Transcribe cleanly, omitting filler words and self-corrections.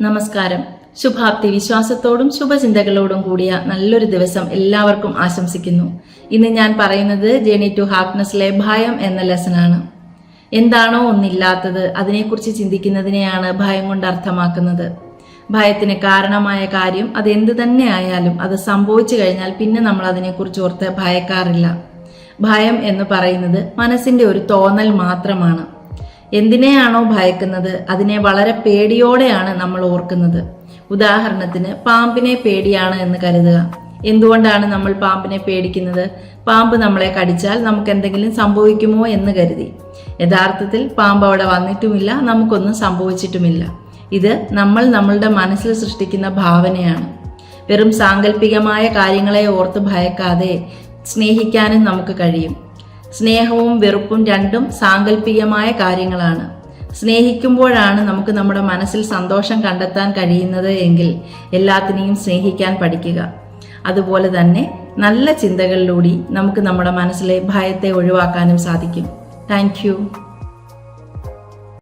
നമസ്കാരം. ശുഭാപ്തി വിശ്വാസത്തോടും ശുഭചിന്തകളോടും കൂടിയ നല്ലൊരു ദിവസം എല്ലാവർക്കും ആശംസിക്കുന്നു. ഇന്ന് ഞാൻ പറയുന്നത് ജേണി ടു ഹാപ്പിനെസ്സിലെ ഭയം എന്ന ലെസനാണ്. എന്താണോ ഒന്നില്ലാത്തത് അതിനെക്കുറിച്ച് ചിന്തിക്കുന്നതിനെയാണ് ഭയം കൊണ്ട് അർത്ഥമാക്കുന്നത്. ഭയത്തിന് കാരണമായ കാര്യം അതെന്ത് തന്നെ ആയാലും അത് സംഭവിച്ചു കഴിഞ്ഞാൽ പിന്നെ നമ്മൾ അതിനെക്കുറിച്ച് ഓർത്ത് ഭയക്കാറില്ല. ഭയം എന്ന് പറയുന്നത് മനസ്സിന്റെ ഒരു തോന്നൽ മാത്രമാണ്. എന്തിനെയാണോ ഭയക്കുന്നത് അതിനെ വളരെ പേടിയോടെയാണ് നമ്മൾ ഓർക്കുന്നത്. ഉദാഹരണത്തിന് പാമ്പിനെ പേടിയാണ് എന്ന് കരുതുക. എന്തുകൊണ്ടാണ് നമ്മൾ പാമ്പിനെ പേടിക്കുന്നത്? പാമ്പ് നമ്മളെ കടിച്ചാൽ നമുക്ക് എന്തെങ്കിലും സംഭവിക്കുമോ എന്ന് കരുതി. യഥാർത്ഥത്തിൽ പാമ്പ് അവിടെ വന്നിട്ടുമില്ല, നമുക്കൊന്നും സംഭവിച്ചിട്ടുമില്ല. ഇത് നമ്മൾ നമ്മളുടെ മനസ്സിൽ സൃഷ്ടിക്കുന്ന ഭാവനയാണ്. വെറും സാങ്കല്പികമായ കാര്യങ്ങളെ ഓർത്ത് ഭയക്കാതെ സ്നേഹിക്കാനും നമുക്ക് കഴിയും. സ്നേഹവും വെറുപ്പും രണ്ടും സാങ്കല്പികമായ കാര്യങ്ങളാണ്. സ്നേഹിക്കുമ്പോഴാണ് നമുക്ക് നമ്മുടെ മനസ്സിൽ സന്തോഷം കണ്ടെത്താൻ കഴിയുന്നത് എങ്കിൽ എല്ലാത്തിനെയും സ്നേഹിക്കാൻ പഠിക്കുക. അതുപോലെ തന്നെ നല്ല ചിന്തകളിലൂടെ നമുക്ക് നമ്മുടെ മനസ്സിലെ ഭയത്തെ ഒഴിവാക്കാനും സാധിക്കും. Thank you.